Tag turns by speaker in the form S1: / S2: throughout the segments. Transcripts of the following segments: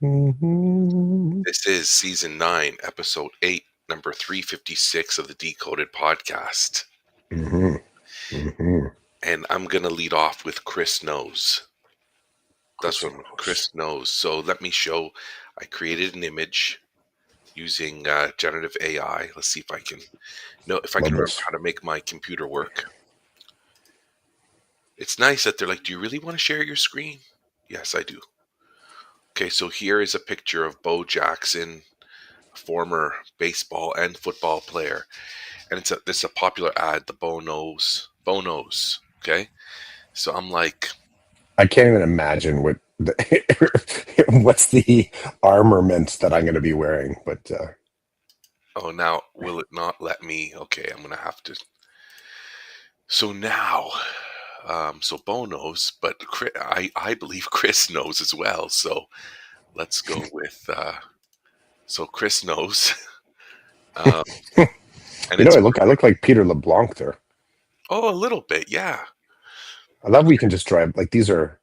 S1: This is season 9, episode 8, number 356 of the Decoded podcast.
S2: Mm-hmm. Mm-hmm.
S1: And I'm going to lead off with Chris Knows. That's what Chris Knows. So let me show. I created an image using generative AI. Let's see if I can remember how to make my computer work. It's nice that they're like, do you really want to share your screen? Yes, I do. Okay, so here is a picture of Bo Jackson, a former baseball and football player. And this is a popular ad, the Bo Knows. Okay, so I'm like,
S2: I can't even imagine what's the armament that I'm going to be wearing. But
S1: oh, now will it not let me? Okay, I'm gonna have to. So now, so Bo knows, but I believe Chris knows as well. So let's go with. So Chris knows. And
S2: I look like Peter LeBlanc there.
S1: Oh, a little bit, yeah.
S2: I love we can just drive like these are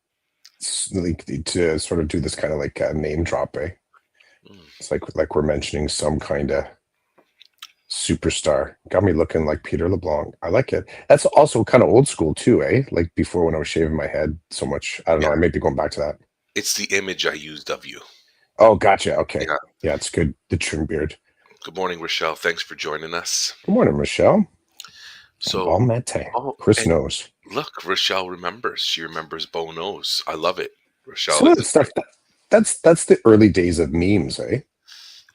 S2: like to sort of do this kind of like name drop. It's like we're mentioning some kind of superstar. Got me looking like Peter LeBlanc. I like it. That's also kind of old school too, eh? Like before when I was shaving my head so much. I don't know. I may be going back to that.
S1: It's the image I used of you.
S2: Oh, gotcha. Okay. Yeah, it's good. The trim beard.
S1: Good morning, Rochelle. Thanks for joining us.
S2: Good morning, Rochelle.
S1: So,
S2: Chris knows.
S1: Look, Rochelle remembers. She remembers Bo knows. I love it. Rochelle.
S2: Some of that stuff. That's the early days of memes, eh?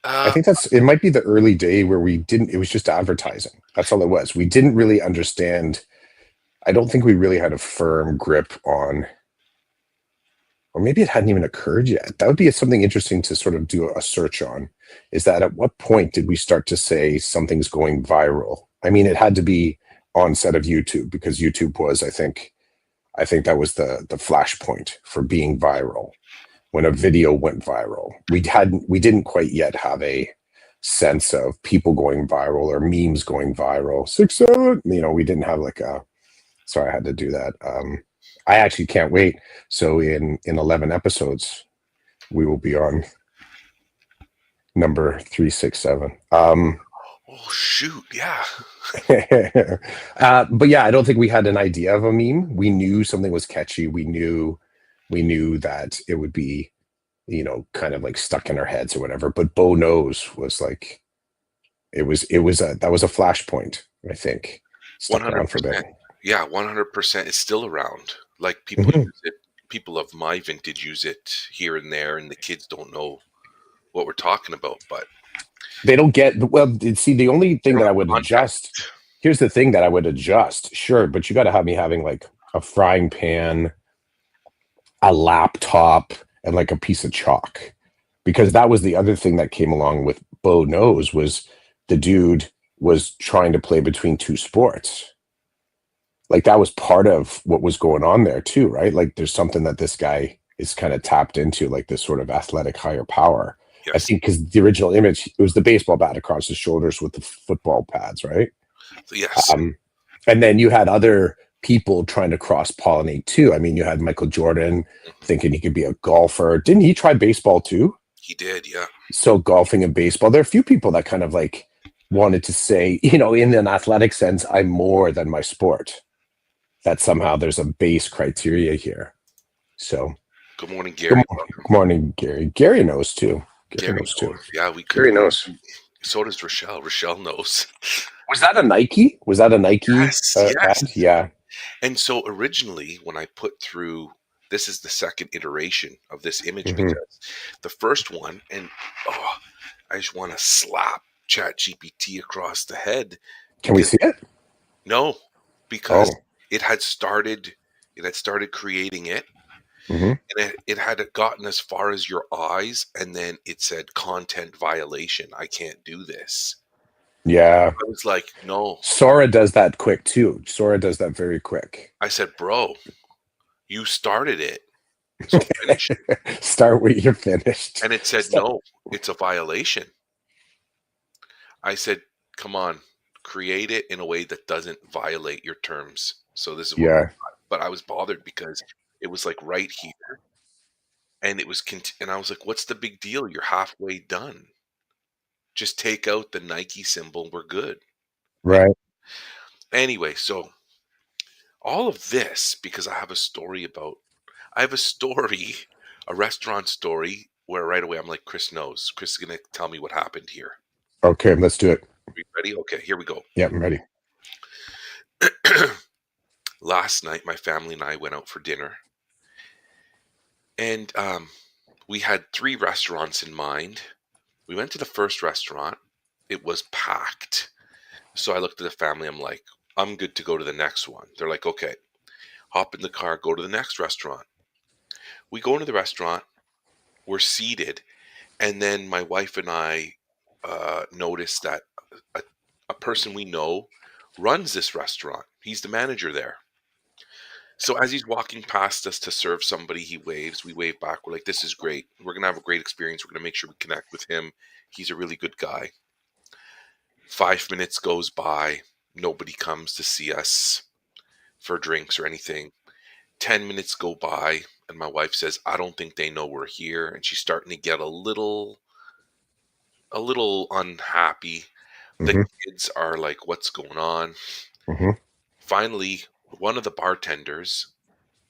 S2: I think it might be the early day where it was just advertising. That's all it was. We didn't really understand. I don't think we really had a firm grip on, or maybe it hadn't even occurred yet. That would be something interesting to sort of do a search on, is that at what point did we start to say something's going viral? I mean, it had to be onset of YouTube, because YouTube was, I think that was the flashpoint for being viral. When a video went viral, we didn't quite yet have a sense of people going viral or memes going viral. 6, 7, we didn't have like a. Sorry, I had to do that. I actually can't wait. So in 11 episodes, we will be on number 367.
S1: Oh shoot! Yeah.
S2: But yeah, I don't think we had an idea of a meme. We knew something was catchy. We knew that it would be, kind of like stuck in our heads or whatever. But Bo knows was like, that was a flashpoint, I think. Stuck around for a bit.
S1: Yeah, 100%. It's still around. Like people use it. People of my vintage use it here and there, and the kids don't know what we're talking about. But
S2: they don't get. Well, see, the only thing that I would adjust. Here's the thing that I would adjust. Sure, but you got to have me having like a frying pan, a laptop, and like a piece of chalk, because that was the other thing that came along with Bo Knows, was the dude was trying to play between two sports. Like that was part of what was going on there too, right? Like there's something that this guy is kind of tapped into, like this sort of athletic higher power. Yes. I think because the original image, it was the baseball bat across his shoulders with the football pads, right?
S1: Yes.
S2: And then you had other people trying to cross-pollinate too. I mean, you had Michael Jordan thinking he could be a golfer. Didn't he try baseball too?
S1: He did, yeah.
S2: So golfing and baseball, there are a few people that kind of like wanted to say, in an athletic sense, I'm more than my sport. That somehow there's a base criteria here. So
S1: good morning, Gary.
S2: Good morning, Gary. Gary knows too.
S1: Gary knows too. Yeah,
S2: Gary knows.
S1: So does Rochelle. Rochelle knows.
S2: Was that a Nike?
S1: Yes, yes.
S2: Ad? Yeah.
S1: And so originally, when I put through, this is the second iteration of this image, because the first one, and I just want to slap ChatGPT across the head.
S2: Can we see it?
S1: No, because it had started creating it. And it had gotten as far as your eyes, and then it said content violation. I can't do this.
S2: Yeah.
S1: I was like, no.
S2: Sora does that quick too. Sora does that very quick.
S1: I said, bro, you started it. So finish it.
S2: Start where you're finished.
S1: And it said, no, it's a violation. I said, come on, create it in a way that doesn't violate your terms. So this is what but I was bothered because it was like right here. and and I was like, "What's the big deal? You're halfway done. Just take out the Nike symbol, we're good." And
S2: Right.
S1: anyway, so all of this because I have a story, a restaurant story where right away I'm like, Chris knows. Chris is gonna tell me what happened here.
S2: Okay, let's do it.
S1: Are you ready? Okay, here we go.
S2: Yeah, I'm ready.
S1: Last night, my family and I went out for dinner, and we had three restaurants in mind. We went to the first restaurant. It was packed. So I looked at the family. I'm like, I'm good to go to the next one. They're like, okay, hop in the car, go to the next restaurant. We go into the restaurant. We're seated, and then my wife and I noticed that a, a person we know runs this restaurant. He's the manager there. So as he's walking past us to serve somebody, he waves. We wave back. We're like, "This is great. We're gonna have a great experience. We're gonna make sure we connect with him. He's a really good guy." 5 minutes goes by. Nobody comes to see us for drinks or anything. 10 minutes go by, and my wife says, "I don't think they know we're here," and she's starting to get a little unhappy. The
S2: Hmm.
S1: kids are like, "What's going on?"
S2: Hmm.
S1: Finally, one of the bartenders,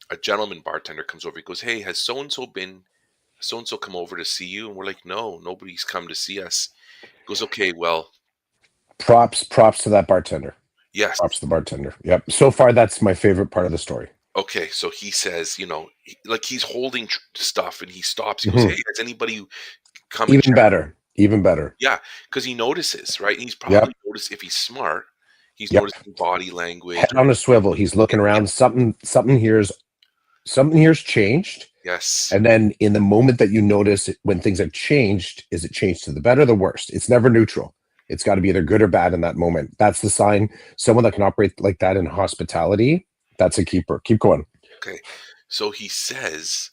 S1: a gentleman bartender, comes over. He goes, "Hey, has so and so come over to see you?" And we're like, "No, nobody's come to see us." He goes, "Okay, well,
S2: Props to that bartender.
S1: yes,
S2: Props to the bartender. Yep. So far, that's my favorite part of the story.
S1: okay." So he says, like he's holding stuff, and he stops. He goes,
S2: Hmm.
S1: "Hey, has anybody come and
S2: Even
S1: check?"
S2: better. Even better.
S1: Yeah, because he notices, right? And he's
S2: Yep.
S1: probably noticed if he's smart, he's
S2: Yep.
S1: noticing body language.
S2: Head on a swivel. He's looking
S1: Yeah,
S2: around. Something here's changed.
S1: yes.
S2: And then in the moment that you notice when things have changed, is it changed to the better or the worst? It's never neutral. It's got to be either good or bad in that moment. That's the sign. Someone that can operate like that in hospitality, that's a keeper. Keep going.
S1: Okay. So he says,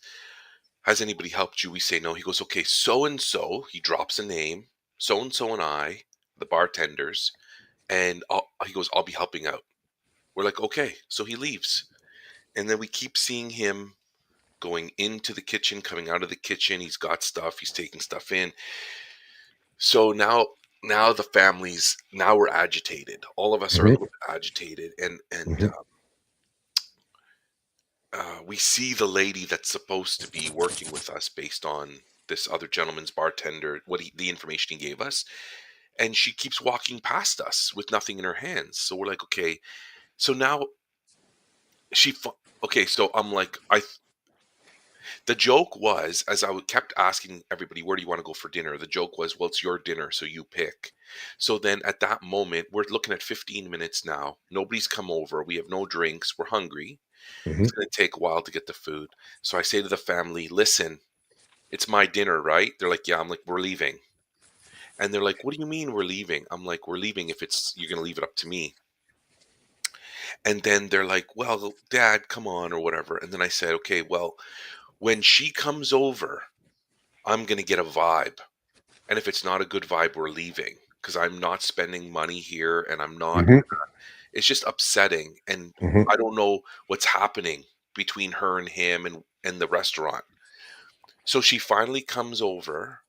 S1: "Has anybody helped you?" We say no. He goes, "Okay, so and so." He drops a name. So and so and I, the bartenders, and he goes, "I'll be helping out." We're like, "Okay." So he leaves, and then we keep seeing him going into the kitchen, coming out of the kitchen. He's got stuff. He's taking stuff in. So now the families now we're agitated. All of us are a
S2: Hmm.
S1: little bit agitated, and
S2: Hmm.
S1: we see the lady that's supposed to be working with us based on this other gentleman's bartender, the information he gave us, and she keeps walking past us with nothing in her hands. So we're like, okay. So now she, okay. So I'm like, the joke was, as kept asking everybody, "Where do you want to go for dinner?" The joke was, "Well, it's your dinner, so you pick." So then at that moment, we're looking at 15 minutes now. Nobody's come over. We have no drinks. We're hungry.
S2: Hmm.
S1: It's going to take a while to get the food. So I say to the family, "Listen, it's my dinner, right?" They're like, "Yeah." I'm like, "We're leaving." And they're like, "What do you mean we're leaving?" I'm like, "We're leaving if you're going to leave it up to me." And then they're like, "Well, Dad, come on," or whatever. And then I said, "Okay, well, when she comes over, I'm going to get a vibe. And if it's not a good vibe, we're leaving because I'm not spending money here and I'm not,
S2: Hmm.
S1: it's just upsetting. And
S2: Hmm.
S1: I don't know what's happening between her and him and the restaurant." So she finally comes over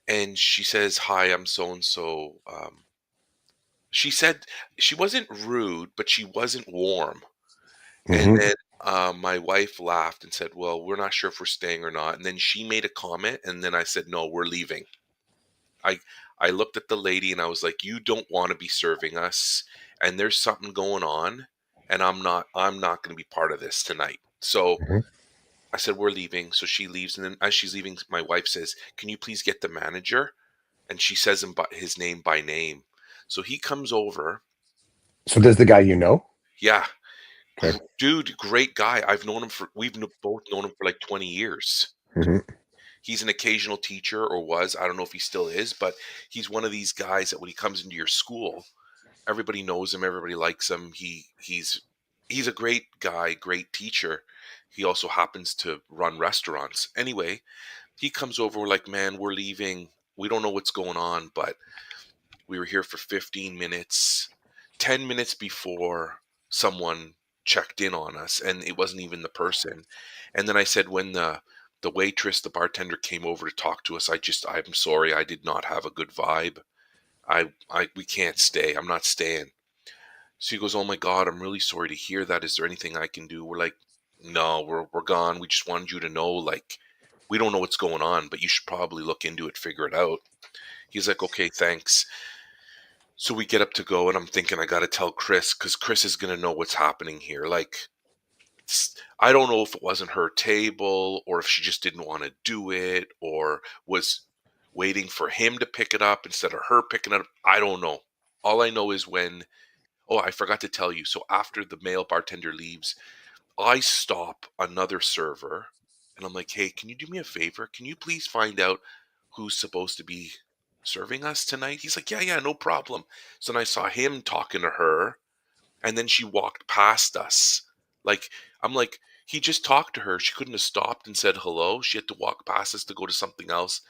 S1: and she says, "Hi, I'm so and so." She said she wasn't rude, but she wasn't warm. And
S2: Hmm.
S1: then my wife laughed and said, "Well, we're not sure if we're staying or not." And then she made a comment, and then I said, "No, we're leaving." I I looked at the lady and I was like, "You don't want to be serving us, and there's something going on, and I'm not going to be part of this tonight." So
S2: Hmm.
S1: I said, "We're leaving." So she leaves, and then as she's leaving, my wife says, "Can you please get the manager?" And she says his name by name. So he comes over.
S2: So there's the guy you know.
S1: Yeah,
S2: Okay.
S1: dude, great guy. We've both known him for like 20 years.
S2: Hmm.
S1: He's an occasional teacher or was. I don't know if he still is, but he's one of these guys that when he comes into your school, everybody knows him, everybody likes him. He's a great guy, great teacher. He also happens to run restaurants. Anyway, he comes over, we're like, "Man, we're leaving. We don't know what's going on, but we were here for 15 minutes. 10 minutes before someone checked in on us and it wasn't even the person." And then I said, when the The waitress, the bartender came over to talk to us. I'm sorry, I did not have a good vibe. We can't stay. I'm not staying. So he goes, oh my God, I'm really sorry to hear that. Is there anything I can do? We're like, no, we're gone. We just wanted you to know, like, we don't know what's going on, but you should probably look into it, figure it out. He's like, okay, thanks. So we get up to go, and I'm thinking I got to tell Chris because Chris is going to know what's happening here. Like, I don't know if it wasn't her table or if she just didn't want to do it or was waiting for him to pick it up instead of her picking it up. I don't know. All I know is oh, I forgot to tell you. So after the male bartender leaves, I stop another server and I'm like, hey, can you do me a favor? Can you please find out who's supposed to be serving us tonight? He's like, yeah, no problem. So then I saw him talking to her and then she walked past us. Like, I'm like, he just talked to her. She couldn't have stopped and said hello. She had to walk past us to go to something else,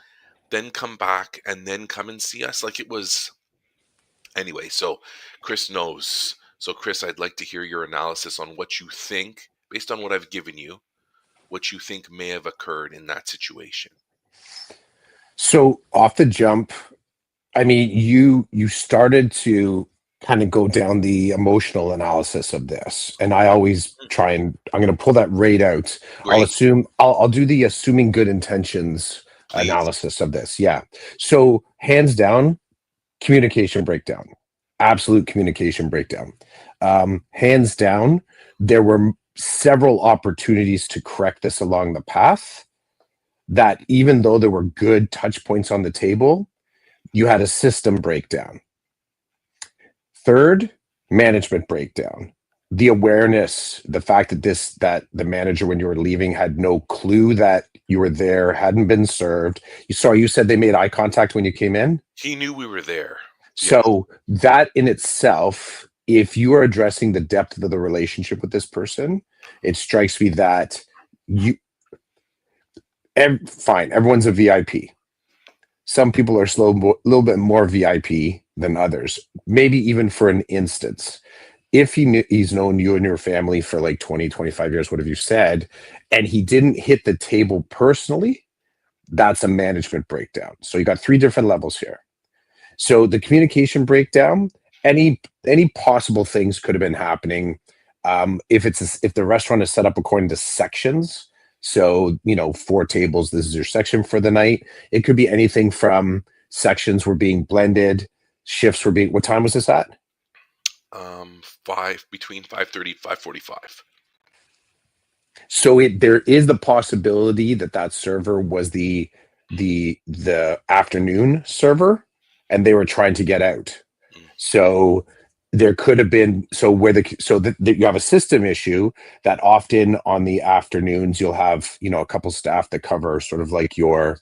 S1: then come back and then come and see us. Like, it was. Anyway, so Chris knows. So, Chris, I'd like to hear your analysis on what you think, based on what I've given you, what you think may have occurred in that situation.
S2: So off the jump, I mean, you started to kind of go down the emotional analysis of this, and I always try and I'm going to pull that right out.
S1: Great,
S2: I'll do the assuming good intentions
S1: please.
S2: analysis of this. Yeah. So hands down, communication breakdown, absolute communication breakdown. Hands down, there were several opportunities to correct this along the path. That even though there were good touch points on the table, you had a system breakdown. Third, management breakdown. The awareness, the fact that the manager when you were leaving had no clue that you were there, hadn't been served. You said they made eye contact when you came in.
S1: He knew we were there. Yeah.
S2: So that in itself, if you are addressing the depth of the relationship with this person, it strikes me that fine, everyone's a VIP. Some people are a little bit more VIP than others, maybe even for an instance. If he's known you and your family for like 20, 25 years, whatever you said, and he didn't hit the table personally, that's a management breakdown. So you got three different levels here. So the communication breakdown, any possible things could have been happening. If the restaurant is set up according to sections, so 4 tables, this is your section for the night. It could be anything from sections were being blended, shifts were being. What time was this at?
S1: Between 5:30 5:45.
S2: So there is the possibility that server was the afternoon server, and they were trying to get out. So there could have been you have a system issue that often on the afternoons you'll have a couple staff that cover sort of like you'll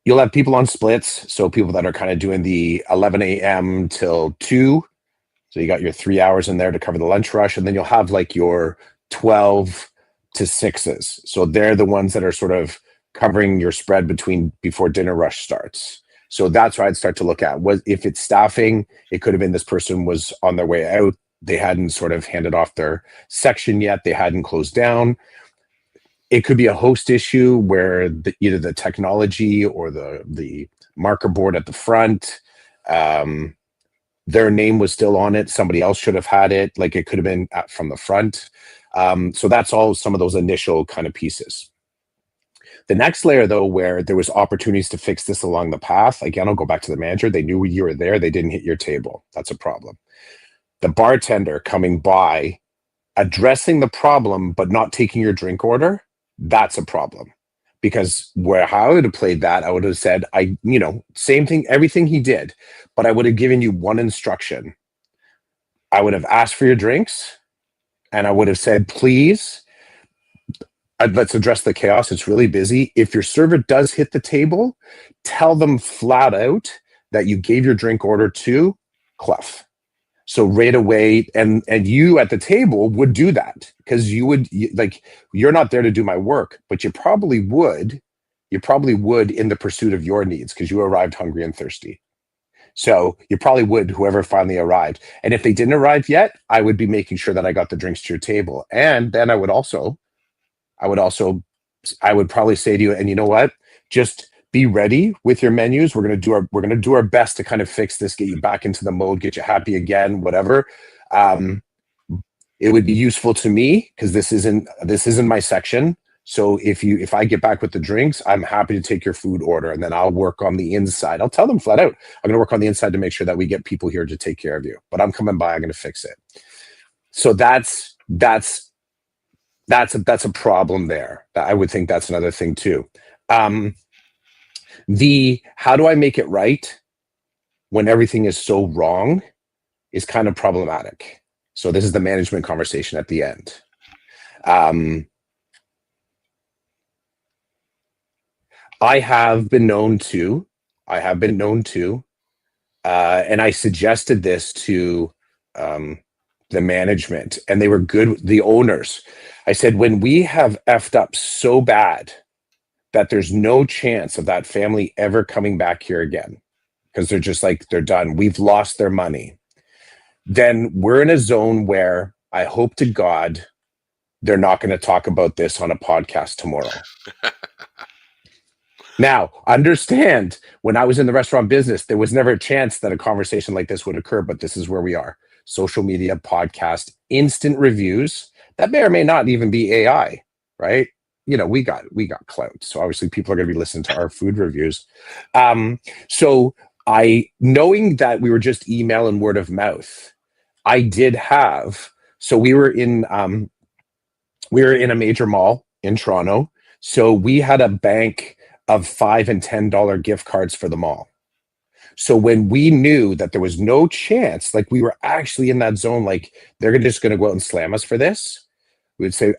S2: have people on splits, so people that are kind of doing the 11 a.m. till 2. So you got your 3 hours in there to cover the lunch rush, and then you'll have like your 12 to 6s. So they're the ones that are sort of covering your spread before dinner rush starts. So that's what I'd start to look at. If it's staffing, it could have been this person was on their way out. They hadn't sort of handed off their section yet. They hadn't closed down. It could be a host issue where either the technology or the marker board at the front, their name was still on it. Somebody else should have had it. Like it could have been from the front. So that's all some of those initial kind of pieces. The next layer, though, where there was opportunities to fix this along the path, again, I'll go back to the manager. They knew you were there. They didn't hit your table. That's a problem. The bartender coming by, addressing the problem, but not taking your drink order, that's a problem. Because how I would have played that, I would have said, same thing, everything he did, but I would have given you one instruction. I would have asked for your drinks, and I would have said, please, let's address the chaos. It's really busy. If your server does hit the table, tell them flat out that you gave your drink order to Clef. So right away, and you at the table would do that because you're not there to do my work, but you probably would in the pursuit of your needs because you arrived hungry and thirsty. So you probably would, whoever finally arrived. And if they didn't arrive yet, I would be making sure that I got the drinks to your table. And then I would also I would probably say to you, and you know what? Just be ready with your menus. We're gonna do our best to kind of fix this, get you back into the mode, get you happy again, whatever. Um, it would be useful to me because this isn't my section. So if I get back with the drinks, I'm happy to take your food order, and then I'll work on the inside. I'll tell them flat out, I'm going to work on the inside to make sure that we get people here to take care of you. But I'm coming by. I'm going to fix it. So that's a problem there. I would think that's another thing too. Um, the how do I make it right when everything is so wrong is kind of problematic. So this is the management conversation at the end. Um, I have been known to, I have been known to, and I suggested this to um, the management, and they were good. The owners, I said, when we have effed up so bad that there's no chance of that family ever coming back here again because they're just like they're done. We've lost their money. Then we're in a zone where I hope to God they're not going to talk about this on a podcast tomorrow. Now, understand when I was in the restaurant business, there was never a chance that a conversation like this would occur, but this is where we are. Social media, podcast, instant reviews. That may or may not even be AI, right? We got clout. So obviously people are going to be listening to our food reviews. So I knowing that we were just email and word of mouth, I did have so we were in a major mall in Toronto. So we had a bank of $5 and $10 gift cards for the mall. So when we knew that there was no chance, like we were actually in that zone, like they're just going to go out and slam us for this, we would say,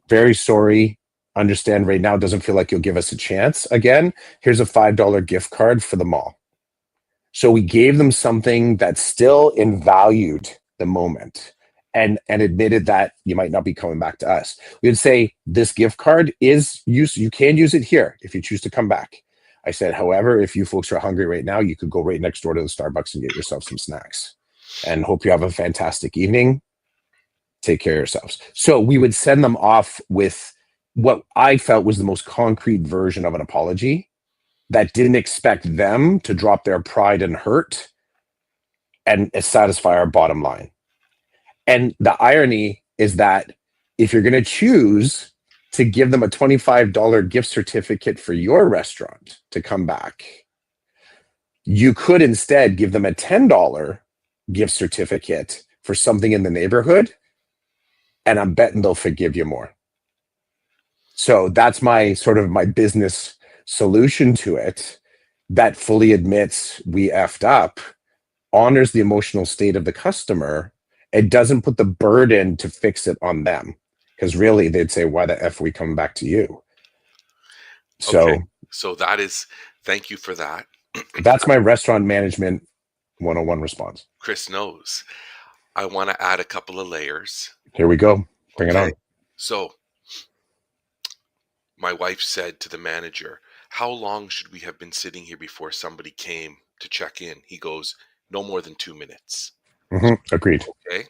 S2: very sorry. Understand right now doesn't feel like you'll give us a chance again. Here's a $5 gift card for the mall. So we gave them something that still invalued the moment and admitted that you might not be coming back to us. We would say this gift card is use you can use it here if you choose to come back. I said, however, if you folks are hungry right now, you could go right next door to the Starbucks and get yourself some snacks. And hope you have a fantastic evening. Take care of yourselves. So we would send them off with what I felt was the most concrete version of an apology that didn't expect them to drop their pride and hurt and satisfy our bottom line. And the irony is that if you're going to choose to give them a $25 gift certificate for your restaurant to come back, you could instead give them a $10 gift certificate for something in the neighborhood, and I'm betting they'll forgive you more. So that's my sort of my business solution to it that fully admits we effed up, honors the emotional state of the customer. It doesn't put the burden to fix it on them because really they'd say, why the F are we coming back to you?
S1: Okay.
S2: So
S1: So that is, thank you for that.
S2: that's my restaurant management 101 response.
S1: Chris knows. I want to add a couple of layers.
S2: Here we go. Bring it
S1: Okay.
S2: on.
S1: So my wife said to the manager, how long should we have been sitting here before somebody came to check in? He goes, no more than 2 minutes.
S2: Agreed.
S1: Okay.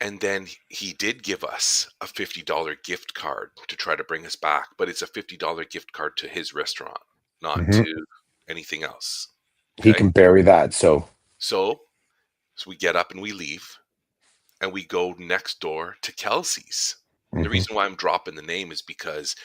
S1: And then he did give us a $50 gift card to try to bring us back, but it's a $50 gift card to his restaurant, not
S2: Mhm.
S1: to anything else.
S2: He
S1: Okay.
S2: can bury that. So
S1: So we get up and we leave and we go next door to Kelsey's. And the
S2: mhm.
S1: reason why I'm dropping the name is because,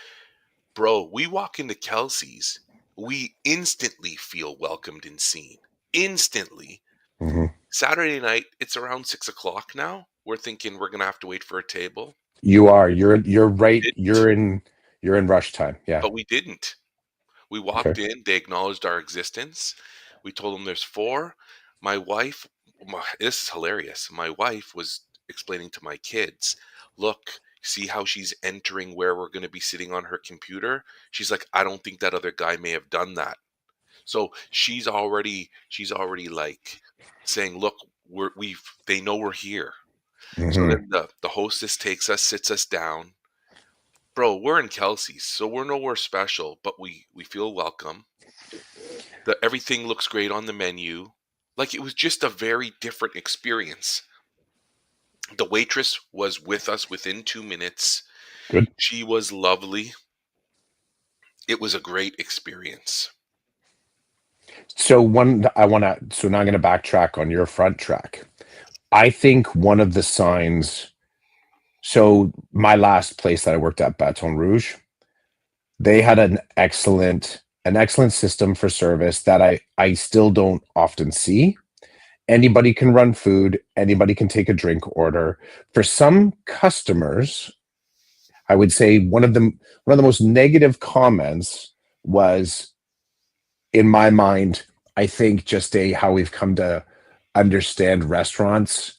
S1: bro, we walk into Kelsey's, we instantly feel welcomed and seen. Instantly.
S2: Mhm.
S1: Saturday night, it's around 6 o'clock now. We're thinking we're gonna have to wait for a table.
S2: You are. You're
S1: We
S2: right.
S1: didn't.
S2: You're in rush time. Yeah.
S1: But we didn't. We
S2: Okay.
S1: walked in, they acknowledged our existence. We told them there's four. My wife, this is hilarious. My wife was explaining to my kids, look, see how she's entering where we're going to be sitting on her computer? She's like, I don't think that other guy may have done that. So she's already like saying, look, they know we're here. So
S2: Mhm.
S1: then the hostess takes us, sits us down. Bro, we're in Kelsey's, so we're nowhere special, but we feel welcome. Everything looks great on the menu. Like it was just a very different experience. The waitress was with us within 2 minutes.
S2: Good.
S1: She was lovely. It was a great experience.
S2: So now I'm going to backtrack on your front track. I think one of the signs, so my last place that I worked at, Baton Rouge, they had an excellent system for service that I still don't often see. Anybody can run food, anybody can take a drink order. For some customers, I would say one of the most negative comments was, in my mind, I think just a how we've come to understand restaurants.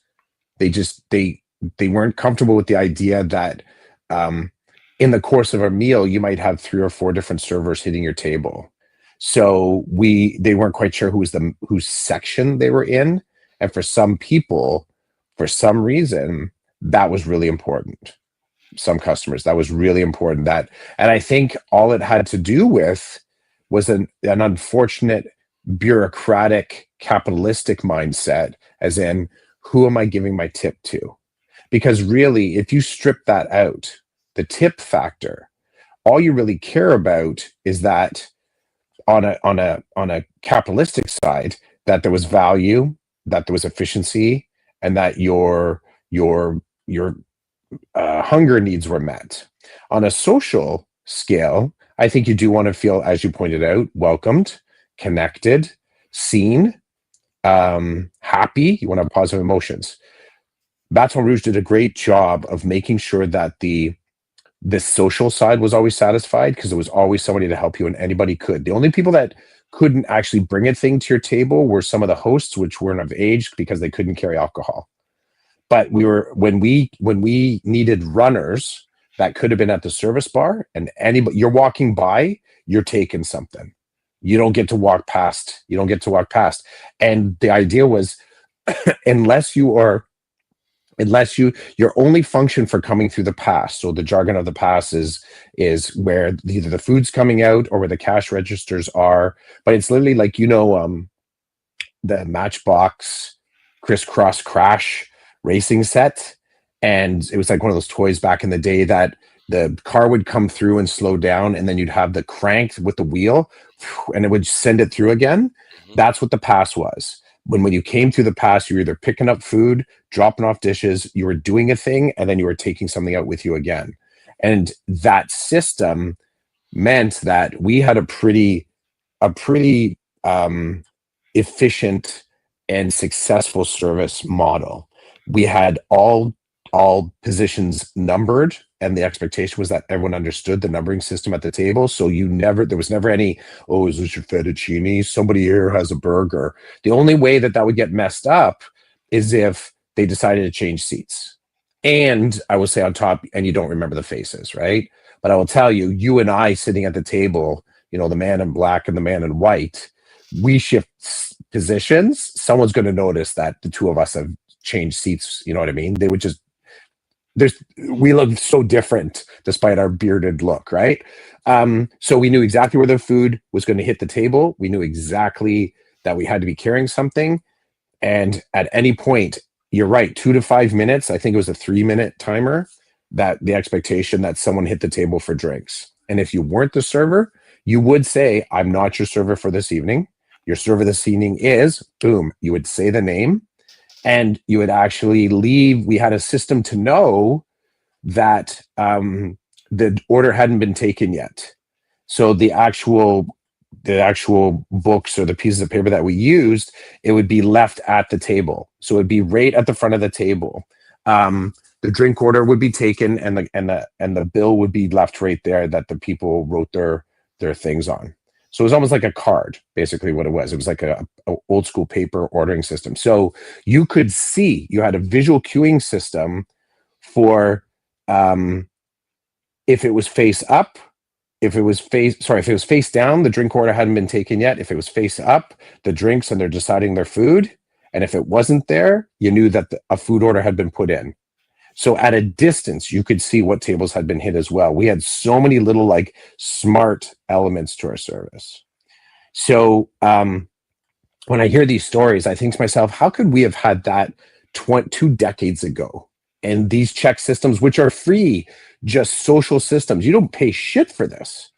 S2: They weren't comfortable with the idea that um, in the course of a meal you might have three or four different servers hitting your table. So they weren't quite sure whose section they were in, and for some people, for some reason, that was really important. Some customers, that was really important. And I think all it had to do with was an unfortunate bureaucratic capitalistic mindset, as in, who am I giving my tip to? Because really, if you strip that out, the tip factor, all you really care about is that on a capitalistic side, that there was value, that there was efficiency, and that your hunger needs were met. On a social scale, I think you do want to feel, as you pointed out, welcomed, connected, seen, happy. You want to have positive emotions. Baton Rouge did a great job of making sure that the social side was always satisfied, because there was always somebody to help you and anybody could. The only people that couldn't actually bring a thing to your table were some of the hosts, which weren't of age because they couldn't carry alcohol. But when we needed runners that could have been at the service bar, and anybody, you're walking by, you're taking something. You don't get to walk past. And the idea was, unless you are unless your only function for coming through the pass, so the jargon of the pass is where either the food's coming out or where the cash registers are. But it's literally like, the Matchbox Crisscross Crash racing set, and it was like one of those toys back in the day that the car would come through and slow down, and then you'd have the crank with the wheel, and it would send it through again.
S1: Hmm.
S2: That's what the pass was. When you came through the pass, you were either picking up food, dropping off dishes, you were doing a thing, and then you were taking something out with you again. And that system meant that we had a pretty efficient and successful service model. We had all positions numbered, and the expectation was that everyone understood the numbering system at the table. So there was never any, oh, is this your fettuccine? Somebody here has a burger. The only way that would get messed up is if they decided to change seats. And I will say on top, and you don't remember the faces, right? But I will tell you, you and I sitting at the table, the man in black and the man in white, we shift positions. Someone's going to notice that the two of us have changed seats. You know what I mean? They would just we look so different despite our bearded look, right? So we knew exactly where the food was going to hit the table. We knew exactly that we had to be carrying something. And at any point, you're right, 2 to 5 minutes. I think it was a 3-minute timer, that the expectation that someone hit the table for drinks. And if you weren't the server, you would say, I'm not your server for this evening. Your server this evening is, boom, you would say the name, and you would actually leave. We had a system to know that the order hadn't been taken yet. So the actual books or the pieces of paper that we used, it would be left at the table. So it'd be right at the front of the table. The drink order would be taken, and the bill would be left right there that the people wrote their things on. So it was almost like a card, basically what it was. It was like a old school paper ordering system. So you could see, you had a visual queuing system for if it was face up, if it was face down, the drink order hadn't been taken yet. If it was face up, the drinks, and they're deciding their food. And if it wasn't there, you knew that a food order had been put in. So at a distance, you could see what tables had been hit as well. We had so many little like smart elements to our service. So when I hear these stories, I think to myself, how could we have had that 2 decades ago? And these check systems, which are free, just social systems, you don't pay shit for this.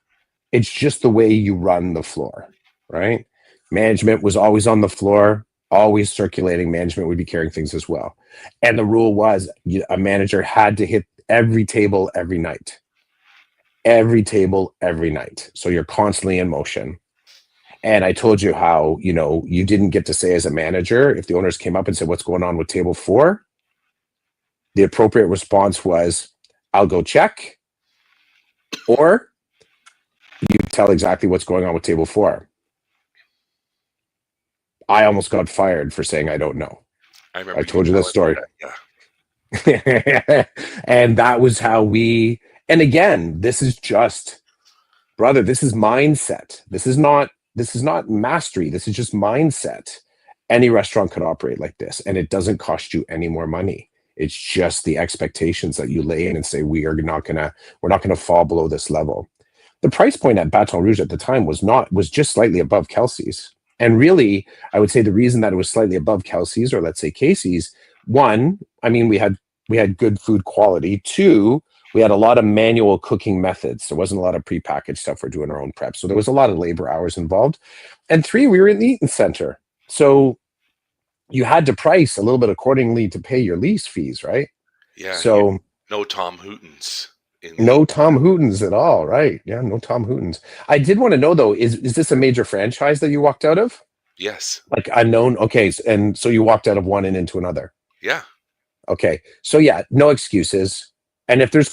S2: It's just the way you run the floor, right? Management was always on the floor, always circulating. Management would be carrying things as well. And the rule was a manager had to hit every table every night, every table every night. So you're constantly in motion. And I told you how, you didn't get to say as a manager, if the owners came up and said, "What's going on with table four?" The appropriate response was, "I'll go check," or you tell exactly what's going on with table four. I almost got fired for saying I don't know.
S1: I
S2: I
S1: remember you
S2: told you that
S1: telling me
S2: story.
S1: that. Yeah.
S2: And that was how and again, this is just, brother, this is mindset. This is not mastery. This is just mindset. Any restaurant could operate like this, and it doesn't cost you any more money. It's just the expectations that you lay in and say, we're not gonna fall below this level. The price point at Baton Rouge at the time was just slightly above Kelsey's. And really, I would say the reason that it was slightly above Kelsey's, or let's say Casey's, one, I mean, we had good food quality. Two, we had a lot of manual cooking methods. There wasn't a lot of prepackaged stuff. We're doing our own prep. So there was a lot of labor hours involved. And three, we were in the Eaton Center. So you had to price a little bit accordingly to pay your lease fees, right?
S1: Yeah.
S2: So
S1: No Tom Hootens in the.
S2: no Tom Hootens at all, right? Yeah, no Tom Hootens. I did want to know though, is this a major franchise that you walked out of?
S1: Yes.
S2: Like unknown? Okay, and so you walked out of one and into another.
S1: Yeah.
S2: Okay, so yeah, no excuses. And if there's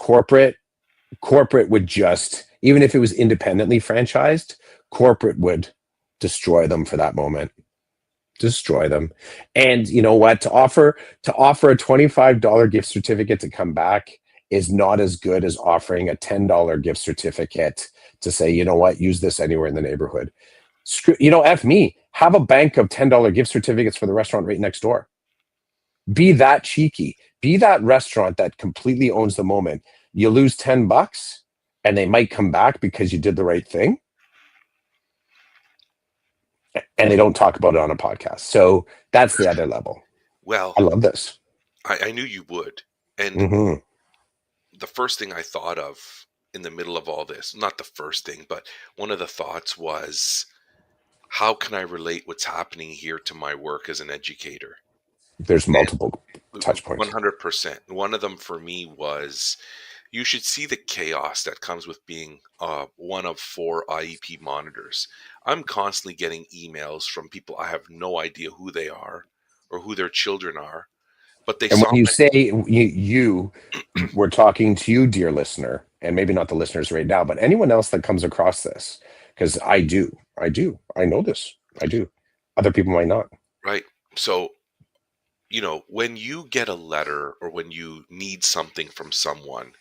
S2: corporate would just, even if it was independently franchised, corporate would destroy them for that moment. Destroy them. And you know what? To offer a $25 gift certificate to come back is not as good as offering a $10 gift certificate to say, you know what, use this anywhere in the neighborhood. F me. Have a bank of $10 gift certificates for the restaurant right next door. Be that cheeky. Be that restaurant that completely owns the moment. You lose $10 and they might come back because you did the right thing, and they don't talk about it on a podcast. So that's the other level.
S1: Well,
S2: I love this.
S1: I knew you would. And
S2: Hmm.
S1: the first thing I thought of in the middle of all this, not the first thing, but one of the thoughts was, how can I relate what's happening here to my work as an educator?
S2: There's multiple touch points.
S1: 100%. One of them for me was, you should see the chaos that comes with being one of four IEP monitors. I'm constantly getting emails from people I have no idea who they are or who their children are, but they
S2: And
S1: saw
S2: when you say you we're talking to you, dear listener, and maybe not the listeners right now, but anyone else that comes across this, because I know this, I do. Other people might not.
S1: right. So, when you get a letter or when you need something from someone,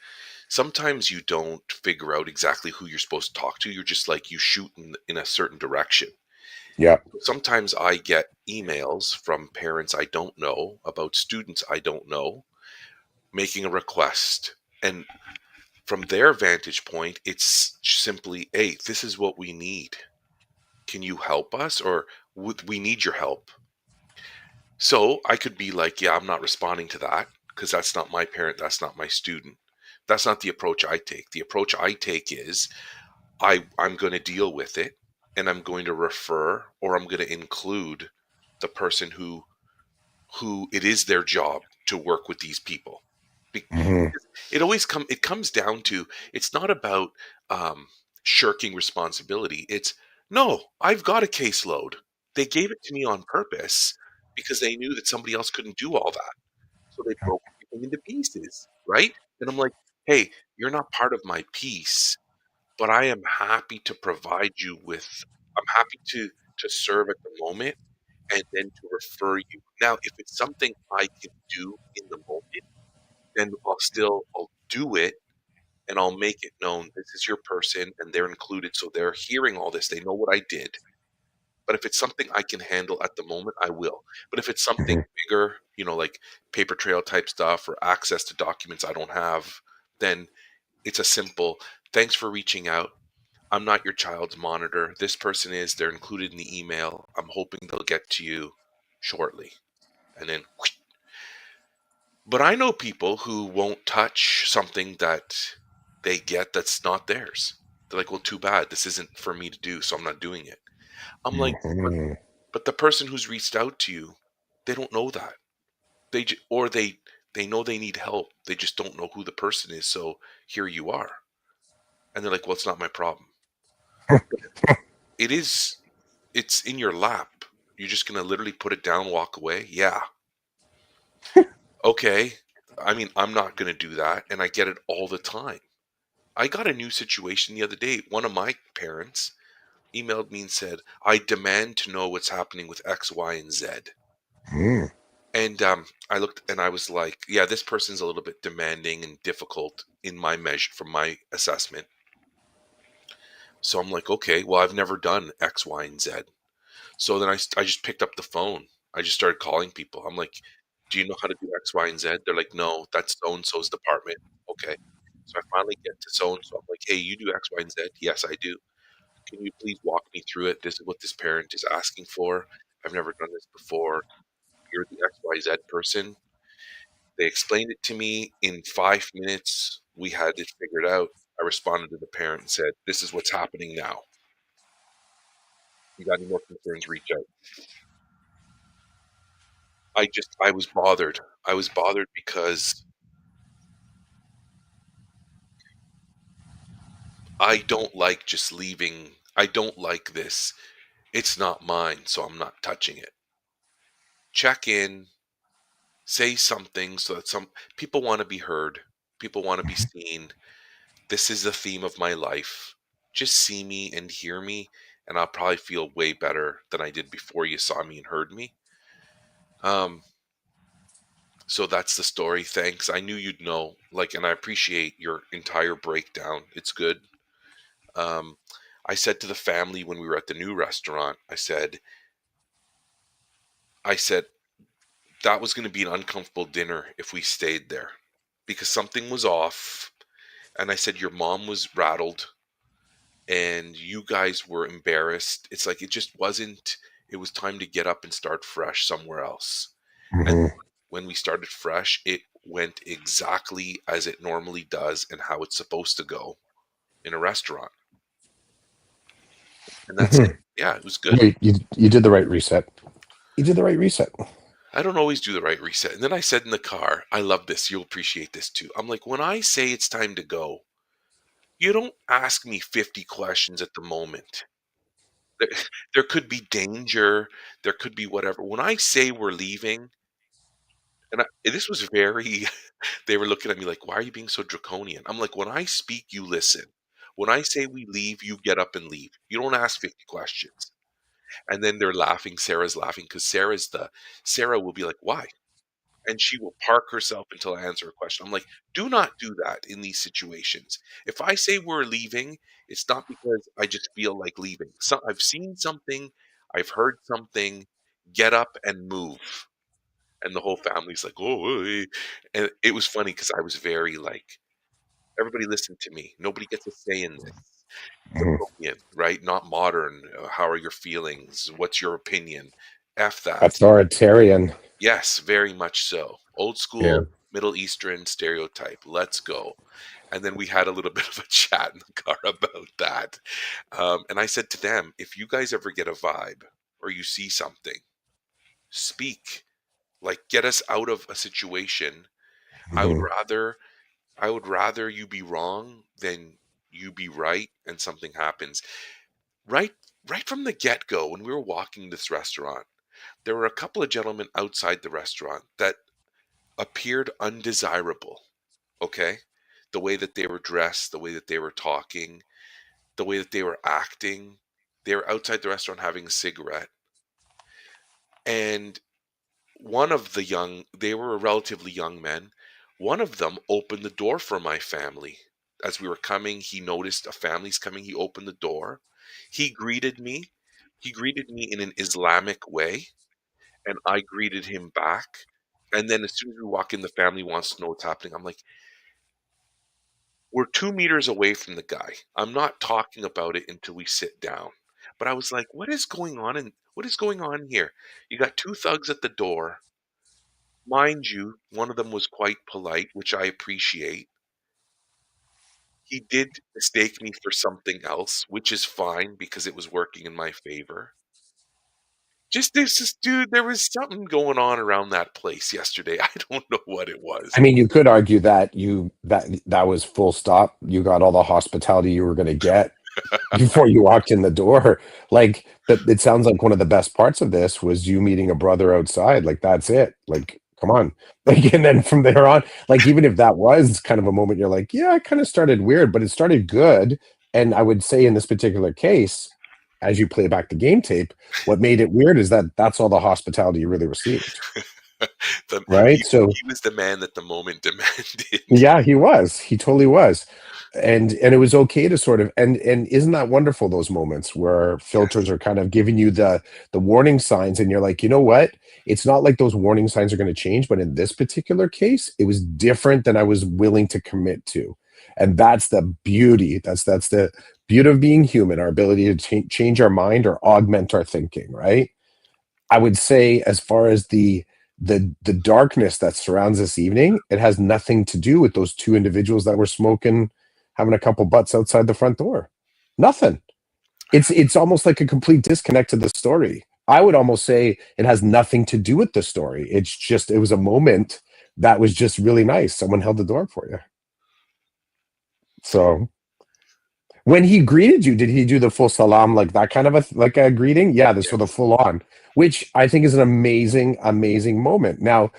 S1: sometimes you don't figure out exactly who you're supposed to talk to. You're just like, you shoot in a certain direction.
S2: Yeah.
S1: Sometimes I get emails from parents I don't know about students I don't know making a request. And from their vantage point, it's simply, hey, this is what we need. Can you help us? Or we need your help. So I could be like, yeah, I'm not responding to that because that's not my parent. That's not my student. That's not the approach I take. The approach I take is, I'm going to deal with it, and I'm going to refer, or I'm going to include the person who it is their job to work with these people. Be-
S2: Hmm.
S1: it comes down to, it's not about um, shirking responsibility. It's, no, I've got a caseload. They gave it to me on purpose because they knew that somebody else couldn't do all that. So they broke everything into pieces, right? And I'm like, hey, you're not part of my piece, but I am happy to provide you with. I'm happy to serve at the moment and then to refer you. Now, if it's something I can do in the moment, then I'll do it, and I'll make it known this is your person and they're included. So they're hearing all this. They know what I did. But if it's something I can handle at the moment, I will. But if it's something
S2: Hmm.
S1: bigger, like paper trail type stuff or access to documents I don't have, then it's a simple, thanks for reaching out. I'm not your child's monitor. This person is. They're included in the email. I'm hoping they'll get to you shortly. And then, but I know people who won't touch something that they get that's not theirs. They're like, "Well, too bad. This isn't for me to do, so I'm not doing it." I'm like, "But
S2: Mhm.
S1: but the person who's reached out to you, they don't know that. Or they know they need help. They just don't know who the person is. So here you are." And they're like, "Well, it's not my problem." It is. It's in your lap. You're just gonna literally put it down, walk away. Yeah. Okay. I mean, I'm not gonna do that, and I get it all the time. I got a new situation the other day. One of my parents emailed me and said, "I demand to know what's happening with X, Y, and Z."
S2: Mhm.
S1: And I looked and I was like, "Yeah, this person's a little bit demanding and difficult in my measure from my assessment." So I'm like, "Okay, well, I've never done X, Y, and Z." So then I just picked up the phone. I just started calling people. I'm like, "Do you know how to do X, Y, and Z?" They're like, "No, that's so and so's department." Okay. So I finally get to so and so. I'm like, "Hey, you do X, Y, and Z?" "Yes, I do." "Can you please walk me through it? This is what this parent is asking for. I've never done this before. You're the XYZ person." They explained it to me in 5 minutes. We had it figured out. I responded to the parent and said, "This is what's happening now. You got any more concerns, reach out." I was bothered. I was bothered because I don't like just leaving. I don't like this. It's not mine, so I'm not touching it. Check in, say something so that some people want to be heard. People want to be seen. This is the theme of my life. Just see me and hear me, and I'll probably feel way better than I did before you saw me and heard me. Um, so that's the story. Thanks. I knew you'd know. Like, and I appreciate your entire breakdown. It's good. Um, I said to the family when we were at the new restaurant, I said that was going to be an uncomfortable dinner if we stayed there because something was off. And I said, your mom was rattled and you guys were embarrassed. It's like it just wasn't. It was time to get up and start fresh somewhere else. And
S2: Mhm.
S1: when we started fresh, it went exactly as it normally does and how it's supposed to go in a restaurant. And that's it.
S2: Mhm.
S1: Yeah, it was good.
S2: You did the right reset. You did the right reset.
S1: I don't always do the right reset. And then I said in the car, I love this. You'll appreciate this too. I'm like, when I say it's time to go, you don't ask me 50 questions at the moment. There, there could be danger. There could be whatever. When I say we're leaving, this was very, they were looking at me like, why are you being so draconian? I'm like, when I speak, you listen. When I say we leave, you get up and leave. You don't ask 50 questions. And then they're laughing. Sarah's laughing because Sarah will be like, why? And she will park herself until I answer a question. I'm like, do not do that in these situations. If I say we're leaving, it's not because I just feel like leaving. I've seen something, I've heard something, get up and move. And the whole family's like, oh, eh." And it was funny because I was very like, everybody listen to me. Nobody gets a say in this.
S2: Mhm.
S1: Draconian, right? Not modern. How are your feelings? What's your opinion? F that.
S2: Authoritarian.
S1: Yes, very much so. Old
S2: Yeah.
S1: school Middle Eastern stereotype. Let's go. And then we had a little bit of a chat in the car about that. And I said to them, if you guys ever get a vibe or you see something, speak. Like get us out of a situation. I would
S2: Mhm.
S1: rather I would rather you be wrong than you be right and something happens. Right right from the get-go when we were walking this restaurant, there were a couple of gentlemen outside the restaurant that appeared undesirable, okay? The way that they were dressed, the way that they were talking, the way that they were acting. They were outside the restaurant having a cigarette. And they were relatively young men. One of them opened the door for my family. As we were coming, he noticed a family's coming. He opened the door. He greeted me. He greeted me in an Islamic way, and I greeted him back. And then as soon as we walk in, the family wants to know what's happening. I'm like, we're 2 meters away from the guy. I'm not talking about it until we sit down. But I was like, what is going on? And what is going on here? You got two thugs at the door. Mind you, one of them was quite polite, which I appreciate. he did mistake me for something else, which is fine because it was working in my favor. Just there's this dude, there was something going on around that place yesterday. I don't know what it was.
S2: I mean, you could argue that that was full stop. You got all the hospitality you were going to get before you walked in the door. Like that, it sounds like one of the best parts of this was you meeting a brother outside. Like that's it. Like, come on. Like, and then from there on, like even if that was kind of a moment, you're like, yeah, it kind of started weird, but it started good. And I would say in this particular case, as you play back the game tape, what made it weird is that that's all the hospitality you really received,
S1: The
S2: right? So
S1: he was the man that the moment demanded.
S2: yeah, he was. He totally was. And it was okay to sort of and isn't that wonderful those moments where filters
S1: Yes.
S2: are kind of giving you the warning signs and you're like, "You know what? It's not like those warning signs are going to change, but in this particular case, it was different than I was willing to commit to." And that's the beauty. That's the beauty of being human, our ability to change our mind or augment our thinking, right? I would say as far as the darkness that surrounds this evening, it has nothing to do with those two individuals that were smoking, having a couple butts outside the front door. Nothing. It's almost like a complete disconnect to the story. I would almost say it has nothing to do with the story. It's just it was a moment that was just really nice. Someone held the door for you. So when he greeted you, did he do the full salam like that kind of like a greeting? Yeah, this for the
S1: Yes.
S2: full on, which I think is an amazing, amazing moment. Now,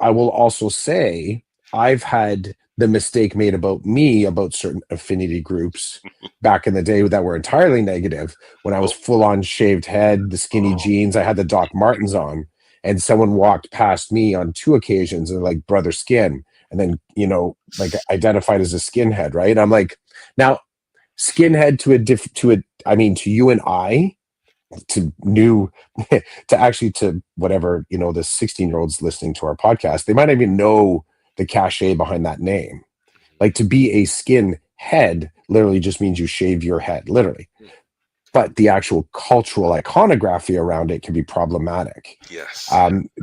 S2: I will also say I've had the mistake made about me about certain affinity groups back in the day that were entirely negative when I was
S1: Oh,
S2: full on shaved head, the skinny
S1: oh,
S2: jeans, I had the Doc Martens on, and someone walked past me on two occasions and like brother skin, and then like identified as a skinhead, right? I'm like, now skinhead I mean to you and I to new to actually to whatever the 16-year-olds listening to our podcast, they might not even know the cachet behind that name. Like to be a skin head literally just means you shave your head, literally,
S1: mm,
S2: but the actual cultural iconography around it can be problematic.
S1: yes.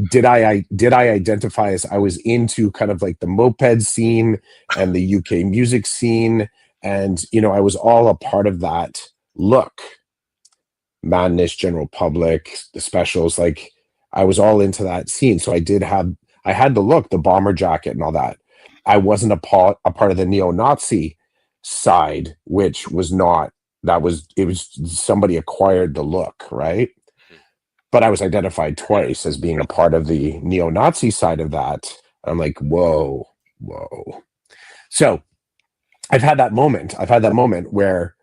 S2: Did I identify as I was into kind of like the moped scene and the UK music scene, and I was all a part of that look, Madness, General Public, the specials. Like I was all into that scene. So I had the look, the bomber jacket and all that. I wasn't a part of the neo-Nazi side, which was not it was somebody acquired the look, right?
S1: Mhm.
S2: But I was identified twice as being a part of the neo-Nazi side of that. I'm like, whoa, whoa. So I've had that moment where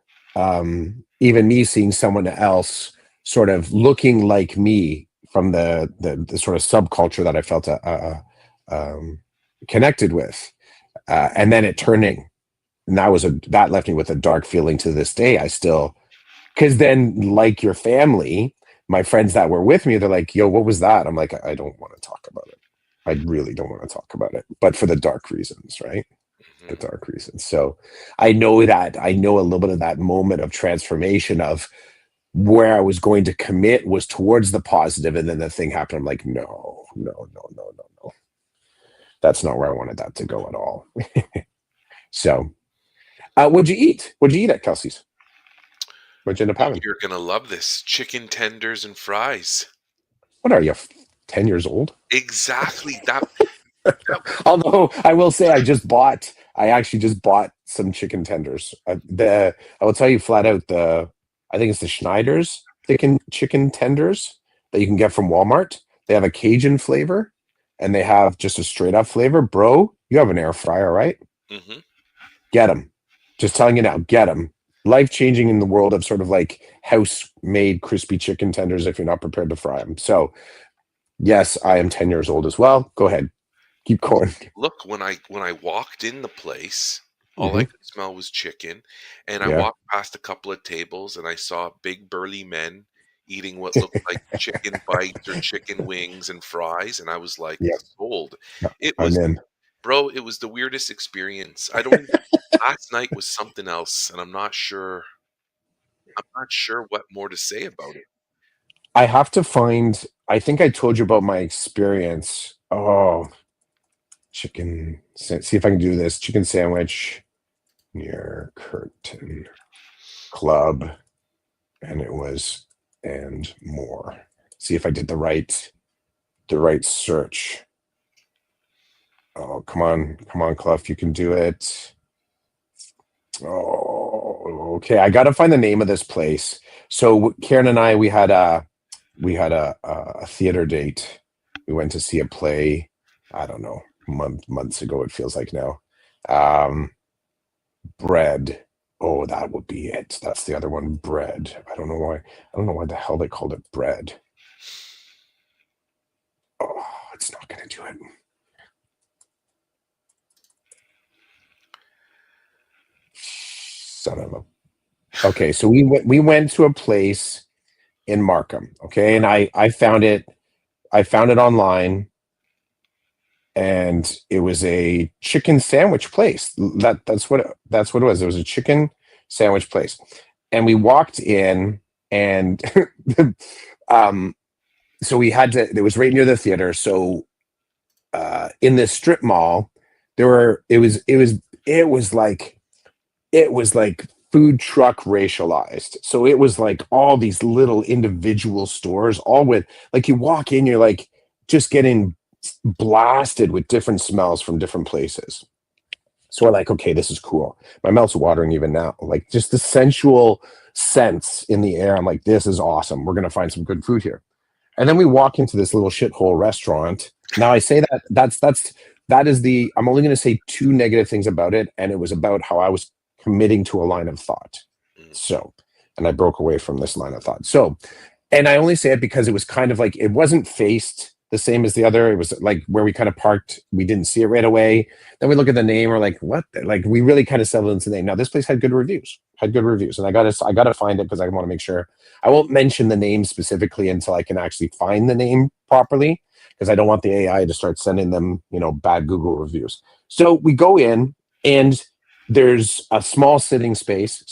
S2: even me seeing someone else sort of looking like me from the sort of subculture that I felt connected with, and then it turning, and that left me with a dark feeling to this day. I still, because then like your family, my friends that were with me, they're like, "Yo, what was that?" I'm like, "I don't want to talk about it. I really don't want to talk about it, but for the dark reasons, right?" The
S1: Mhm.
S2: dark reasons. So I know a little bit of that moment of transformation of where I was going to commit was towards the positive, and then the thing happened. I'm like, no, no, no, no, no, no. That's not where I wanted that to go at all. So, what'd you eat? What'd you eat at Kelsey's? What'd you end up having?
S1: You're gonna love this. Chicken tenders and fries.
S2: What are you, 10 years old?
S1: Exactly. That
S2: Although I will say, I actually just bought some chicken tenders. I will tell you flat out, I think it's the Schneider's chicken tenders that you can get from Walmart. They have a Cajun flavor and they have just a straight up flavor. Bro, you have an air fryer, right?
S1: mhm.
S2: Get them. Just telling you now, get them. Life changing in the world of sort of like house made crispy chicken tenders if you're not prepared to fry them. So, yes, I am 10 years old as well. Go ahead, keep going.
S1: Look, when I walked in the place, all I
S2: Hmm.
S1: could smell was chicken, and I
S2: Yeah.
S1: walked past a couple of tables, and I saw big burly men eating what looked like chicken bites or chicken wings and fries, and I was like,
S2: Yeah.
S1: "Sold."
S2: Yeah,
S1: It
S2: I'm
S1: was
S2: in.
S1: bro, it was the weirdest experience. I don't even last night was something else, and I'm not sure what more to say about it.
S2: I have to find. I think I told you about my experience. Oh, see if I can do this chicken sandwich. near Curtin Club, and it was and more. See if I did the right search. Oh, come on, Clough, you can do it. Oh, okay. I got to find the name of this place. So Karen and I, we had a theater date. We went to see a play. I don't know, months ago. It feels like now. Um, Bread. Oh, that would be it. That's the other one. Bread. I don't know why. I don't know why the hell they called it bread. Oh, it's not gonna do it. Son of a. Okay, so we went to a place in Markham. Okay, and I found it. I found it online, and it was a chicken sandwich place. That's what it was. It was a chicken sandwich place, and we walked in, and um, so we had to. It was right near the theater. So in this strip mall, there were. It was like food truck racialized. So it was like all these little individual stores, all with like you walk in, you're like just getting blasted with different smells from different places. So we're like, okay, this is cool. My mouth's watering even now. Like just the sensual sense in the air. I'm like, this is awesome. We're gonna find some good food here. And then we walk into this little shithole restaurant. Now I say that is the I'm only gonna say two negative things about it, and it was about how I was committing to a line of thought.
S1: Mm.
S2: So, and I broke away from this line of thought. So, and I only say it because it was kind of like it wasn't faced the same as the other. It was like where we kind of parked, we didn't see it right away. Then we look at the name, we're like, what? Like we really kind of settled into the name. Now this place had good reviews, and I gotta find it because I want to make sure. I won't mention the name specifically until I can actually find the name properly because I don't want the AI to start sending them, bad Google reviews. So we go in and there's a small sitting space.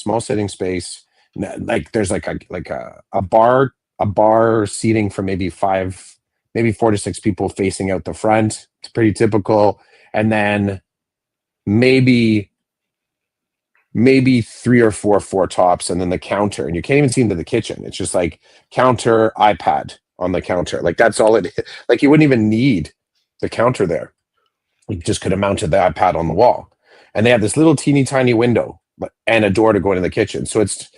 S2: Like there's like a bar seating for maybe five, maybe 4 to 6 people facing out the front. It's pretty typical. And then maybe three or four tops, and then the counter. And you can't even see into the kitchen. It's just like counter, iPad on the counter. Like that's all it. Like you wouldn't even need the counter there. You just could have mounted the iPad on the wall. And they have this little teeny tiny window and a door to go into the kitchen. So it's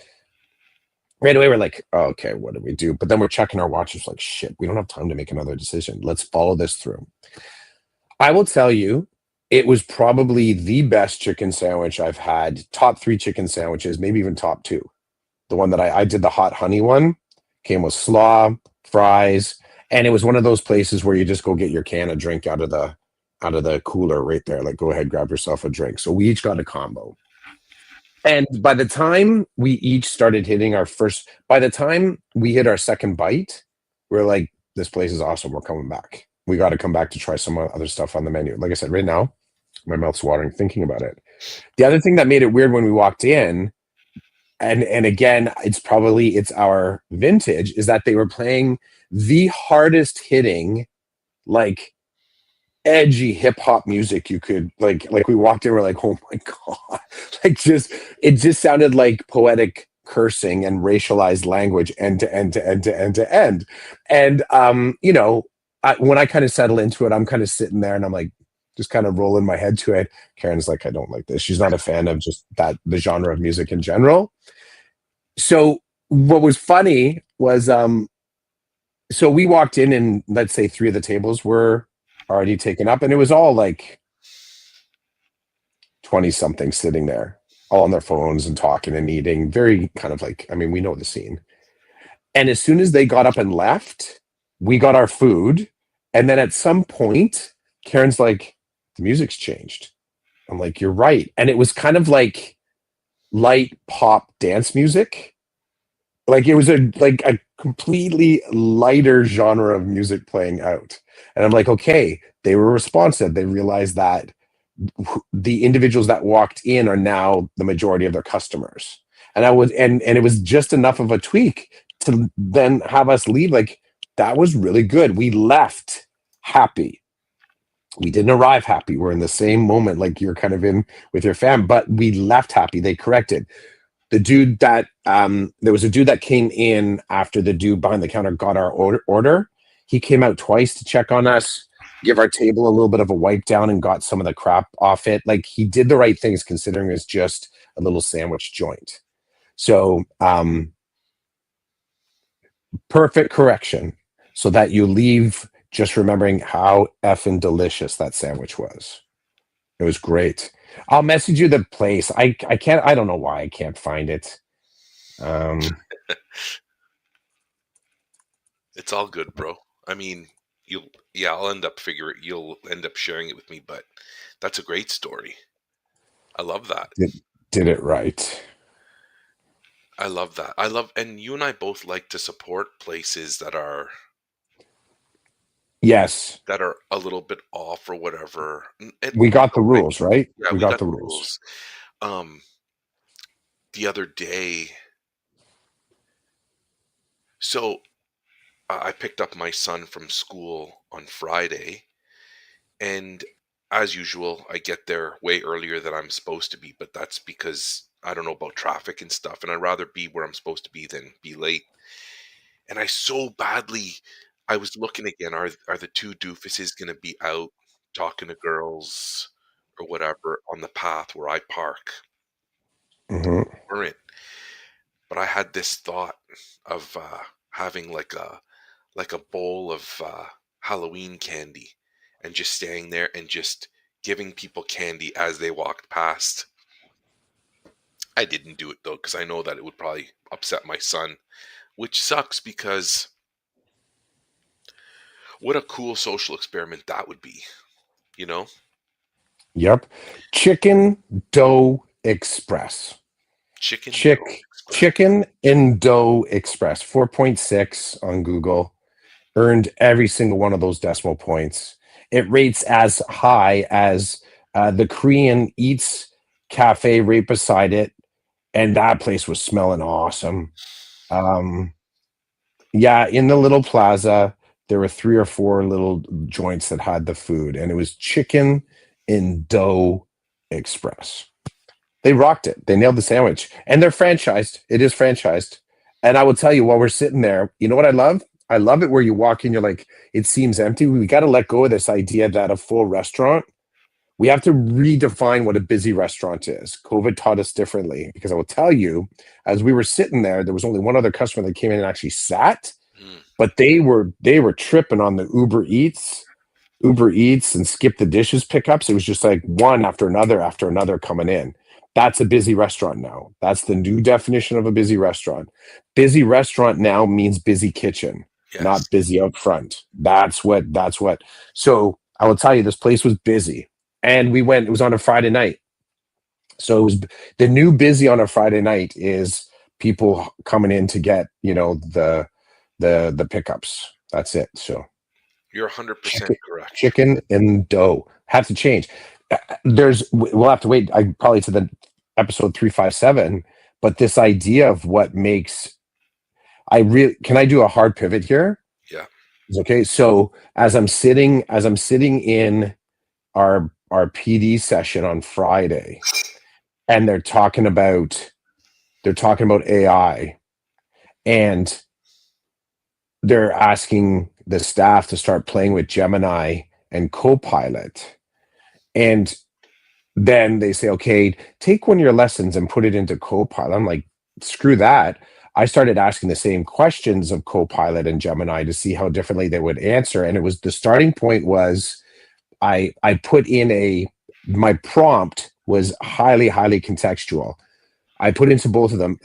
S2: right away we're like, oh, okay, what do we do? But then we're checking our watches like, shit, we don't have time to make another decision. Let's follow this through. I will tell you, it was probably the best chicken sandwich I've had. Top 3 chicken sandwiches, maybe even top 2. The one that I did, the hot honey one, came with slaw, fries, and it was one of those places where you just go get your can of drink out of the cooler right there. Like, go ahead, grab yourself a drink. So we each got a combo. And by the time we each started hitting by the time we hit our second bite, we're like, this place is awesome. We're coming back. We got to come back to try some other stuff on the menu. Like I said, right now, my mouth's watering thinking about it. The other thing that made it weird when we walked in, and again, it's our vintage, is that they were playing the hardest hitting, like edgy hip hop music you could like we walked in, we're like, oh my god, like it just sounded like poetic cursing and racialized language end to end to end to end to end. And when I kind of settle into it, I'm kind of sitting there and I'm like just kind of rolling my head to it. Karen's like, I don't like this. She's not a fan of just the genre of music in general. So what was funny was so we walked in and let's say 3 of the tables were already taken up, and it was all like 20 something sitting there all on their phones and talking and eating, very kind of like, I mean, we know the scene. And as soon as they got up and left, we got our food, and then at some point Karen's like, the music's changed. I'm like, you're right. And it was kind of like light pop dance music. Like it was a completely lighter genre of music playing out. And I'm like, okay, they were responsive. They realized that the individuals that walked in are now the majority of their customers. And it was just enough of a tweak to then have us leave. Like that was really good. We left happy. We didn't arrive happy. We're in the same moment like you're kind of in with your fam, but we left happy. They corrected the dude that there was a dude that came in after the dude behind the counter got our order. He came out twice to check on us, give our table a little bit of a wipe down, and got some of the crap off it. Like he did the right things considering it's just a little sandwich joint. So perfect correction, so that you leave just remembering how effing delicious that sandwich was. It was great. I'll message you the place. I can't. I don't know why I can't find it.
S1: It's all good, bro. I mean, I'll end up you'll end up sharing it with me, but that's a great story. I love that.
S2: Did it right.
S1: I love that. And you and I both like to support places
S2: Yes,
S1: that are a little bit off or whatever.
S2: we got the
S1: Like,
S2: rules, right?
S1: yeah,
S2: We
S1: we
S2: got
S1: got
S2: the
S1: the
S2: rules.
S1: rules. Um, the other day, so I picked up my son from school on Friday, and as usual, I get there way earlier than I'm supposed to be, but that's because I don't know about traffic and stuff, and I'd rather be where I'm supposed to be than be late. And I was looking again, are the two doofuses gonna be out talking to girls or whatever on the path where I park?
S2: Hmm.
S1: Weren't. But I had this thought of having like a bowl of Halloween candy and just staying there and just giving people candy as they walked past. I didn't do it though because I know that it would probably upset my son, which sucks because what a cool social experiment that would be, you know?
S2: Yep. Chicken Dough Express.
S1: Chicken dough
S2: Chick
S1: express.
S2: Chicken and Dough Express. 4.6 on Google. Earned every single one of those decimal points. It rates as high as the Korean Eats Cafe right beside it, and that place was smelling awesome. Um, yeah, in the little plaza, there were three or four little joints that had the food, and it was Chicken in Dough Express. They rocked it. They nailed the sandwich, and they're franchised. It is franchised. And I will tell you, while we're sitting there, you know what I love? I love it where you walk in, you're like, it seems empty. We got to let go of this idea that a full restaurant, we have to redefine what a busy restaurant is. COVID taught us differently because I will tell you, as we were sitting there, there was only one other customer that came in and actually sat,
S1: Mm,
S2: but they were tripping on the Uber Eats and skip the dishes pickups. It was just like one after another coming in. That's a busy restaurant now. That's the new definition of a busy restaurant. Busy restaurant now means busy kitchen,
S1: yes.
S2: not busy out front. That's what. So I will tell you, this place was busy. And we went, it was on a Friday night. So it was the new busy on a Friday night is people coming in to get, the pickups. That's it. So
S1: You're 100%
S2: chicken,
S1: correct.
S2: chicken and dough have to change. We'll have to wait. I probably to the episode 357. But this idea of what makes I really can I do a hard pivot here?
S1: Yeah.
S2: Is okay. So as I'm sitting in our PD session on Friday, and they're talking about AI, and they're asking the staff to start playing with Gemini and Copilot. And then they say, okay, take one of your lessons and put it into Copilot. I'm like, screw that. I started asking the same questions of Copilot and Gemini to see how differently they would answer. And it was the starting point was I put in my prompt was highly, highly contextual. I put into both of them.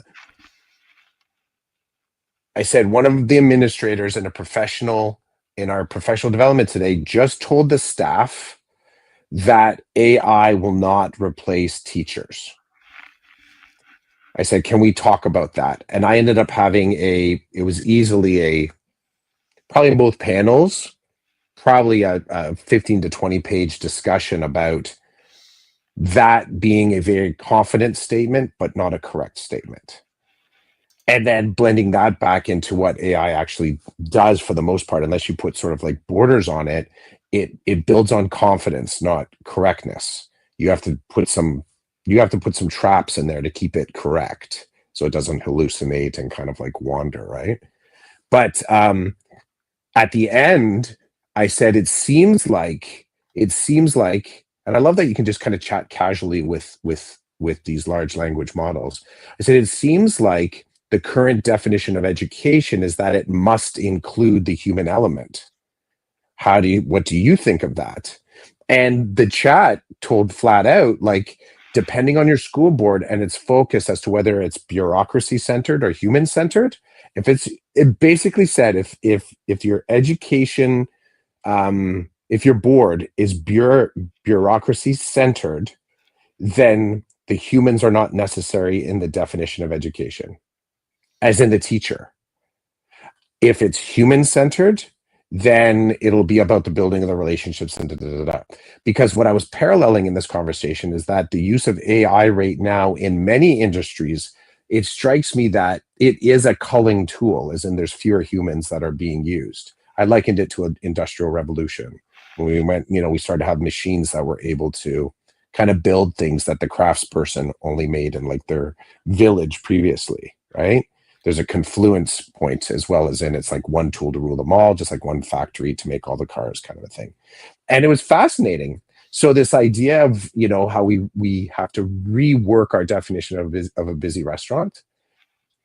S2: I said one of the administrators in our professional development today just told the staff that AI will not replace teachers. I said, can we talk about that? And I ended up having it was easily probably in both panels, probably a 15 to 20 page discussion about that being a very confident statement, but not a correct statement. And then blending that back into what AI actually does for the most part, unless you put sort of like borders on it, it builds on confidence, not correctness. You have to put some you have to put some traps in there to keep it correct so it doesn't hallucinate and kind of like wander, right? But at the end, I said it seems like, and I love that you can just kind of chat casually with these large language models. I said it seems like the current definition of education is that it must include the human element. What do you think of that? And the chat told flat out, like, depending on your school board and its focus as to whether it's bureaucracy centered or human centered, it basically said if your education, if your board is bureaucracy centered, then the humans are not necessary in the definition of education, as in the teacher. If it's human centered, then it'll be about the building of the relationships and da, da, da, da. Because what I was paralleling in this conversation is that the use of AI right now in many industries, it strikes me that it is a culling tool, as in there's fewer humans that are being used. I likened it to an industrial revolution. When we went, we started to have machines that were able to kind of build things that the craftsperson only made in like their village previously, right? There's a confluence point as well, as in it's like one tool to rule them all, just like one factory to make all the cars, kind of a thing. And it was fascinating. So this idea of how we have to rework our definition of a busy restaurant,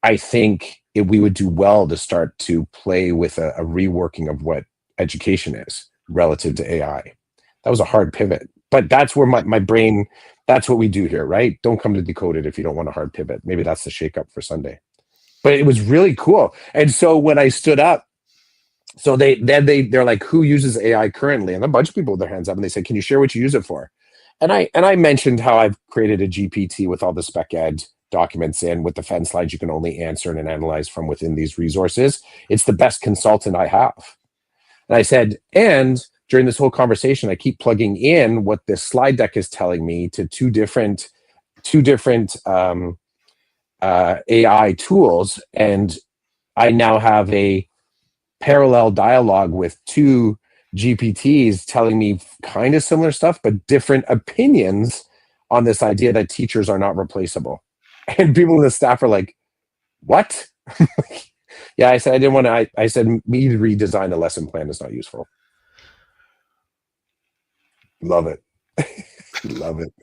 S2: I think we would do well to start to play with a reworking of what education is relative to AI. That was a hard pivot, but that's where my brain, that's what we do here, right? Don't come to Decode It if you don't want a hard pivot. Maybe that's the shake-up for Sunday. But it was really cool. And so when I stood up, so they're like, who uses AI currently? And a bunch of people with their hands up, and they said, can you share what you use it for? And I mentioned how I've created a GPT with all the spec ed documents in with the Fenn slides you can only answer and analyze from within these resources. It's the best consultant I have. And I said, and during this whole conversation, I keep plugging in what this slide deck is telling me to two different AI tools, and I now have a parallel dialogue with two GPTs telling me kind of similar stuff, but different opinions on this idea that teachers are not replaceable. And people in the staff are like, what? Yeah, I said I didn't want to. I said me to redesign a lesson plan is not useful. Love it. Love it.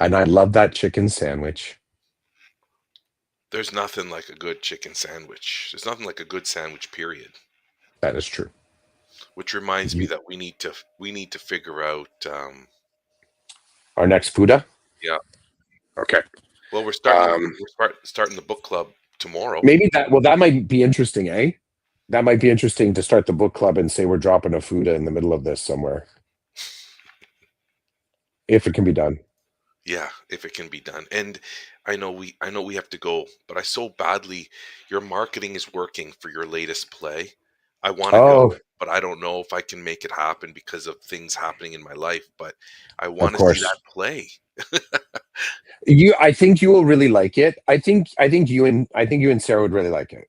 S2: And I love that chicken sandwich.
S1: There's nothing like a good chicken sandwich. There's nothing like a good sandwich, period.
S2: That is true.
S1: Which reminds me
S2: You,
S1: that we need to figure out.
S2: our next Fuda.
S1: Yeah.
S2: Okay.
S1: Well, we're starting.
S2: Um,
S1: Starting the book club tomorrow.
S2: maybe that. Well, that might be interesting, eh? That might be interesting to start the book club and say we're dropping a Fuda in the middle of this somewhere, if it can be done.
S1: Yeah, if it can be done. And I know we have to go, but I so badly your marketing is working for your latest play. I want to
S2: Oh,
S1: go, but I don't know if I can make it happen because of things happening in my life, but I
S2: of
S1: want to see that
S2: course.
S1: play.
S2: I think you will really like it. I think you and Sarah would really like it.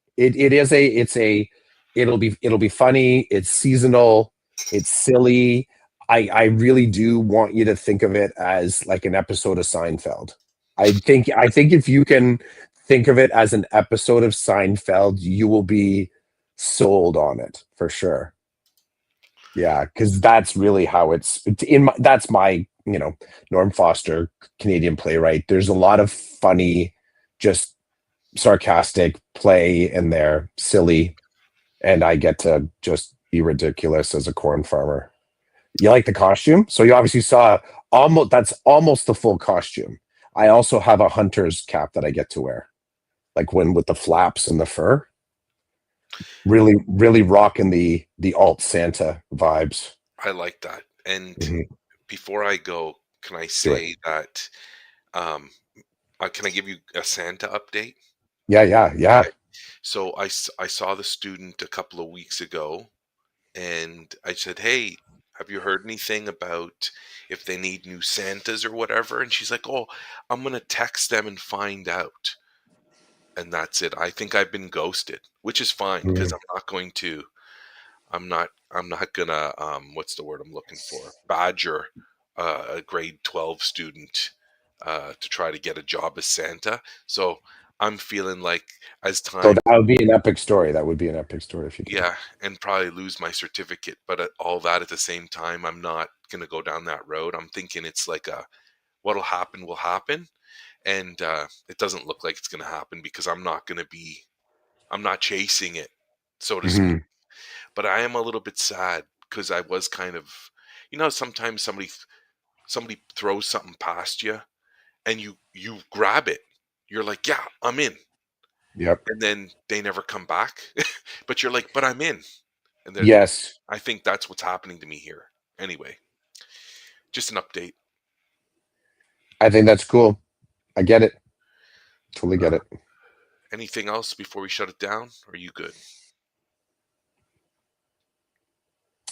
S2: It'll be funny. It's seasonal. It's silly. I really do want you to think of it as like an episode of Seinfeld. I think if you can think of it as an episode of Seinfeld, you will be sold on it for sure. Yeah, because that's really how that's my, Norm Foster, Canadian playwright. There's a lot of funny, just sarcastic play in there, silly, and I get to just be ridiculous as a corn farmer. You like the costume? So you obviously saw that's almost the full costume. I also have a hunter's cap that I get to wear, like when with the flaps and the fur. Really, really rocking the alt Santa vibes.
S1: I like that. And
S2: Mhm.
S1: before I go, can I
S2: Do it.
S1: say that um can I give you a Santa update?
S2: Yeah, yeah, yeah.
S1: Okay. So I saw the student a couple of weeks ago and I said, "Hey, have you heard anything about if they need new Santas or whatever?" And she's like, "Oh, I'm gonna text them and find out." And that's it. I think I've been ghosted, which is fine because
S2: Mhm.
S1: I'm not going to. I'm not gonna what's the word I'm looking for? Badger a grade 12 student to try to get a job as Santa. So I'm feeling like as
S2: So
S1: time,
S2: that would be an epic story. That would be an epic story if you did.
S1: yeah, and probably lose my certificate, but all that at the same time, I'm not gonna go down that road. I'm thinking it's like a what'll happen will happen, and it doesn't look like it's gonna happen because I'm not chasing it, so to speak.
S2: Hmm.
S1: But I am a little bit sad because I was kind of, sometimes somebody throws something past you and you grab it. You're like, yeah, I'm in,
S2: Yep.
S1: and then they never come back. But you're like, but I'm in, and then
S2: Yes.
S1: I think that's what's happening to me here. Anyway, just an update.
S2: I think that's cool. I get it. Totally get
S1: Uh,
S2: it.
S1: Anything else before we shut it down? Or are you good?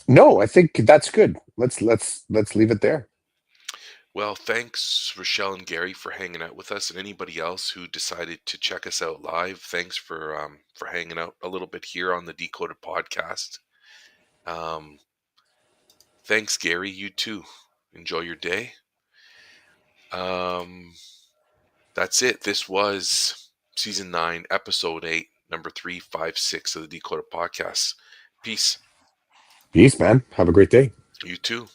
S2: No, I think that's good. Let's leave it there.
S1: Well, thanks, Rochelle and Gary, for hanging out with us, and anybody else who decided to check us out live. Thanks for hanging out a little bit here on the Decoded Podcast. Um, Thanks, Gary. You too. Enjoy your day. Um, that's it. This was season 9, episode 8, number 356 of the Decoded Podcast. Peace.
S2: Peace, man. Have a great day.
S1: You too.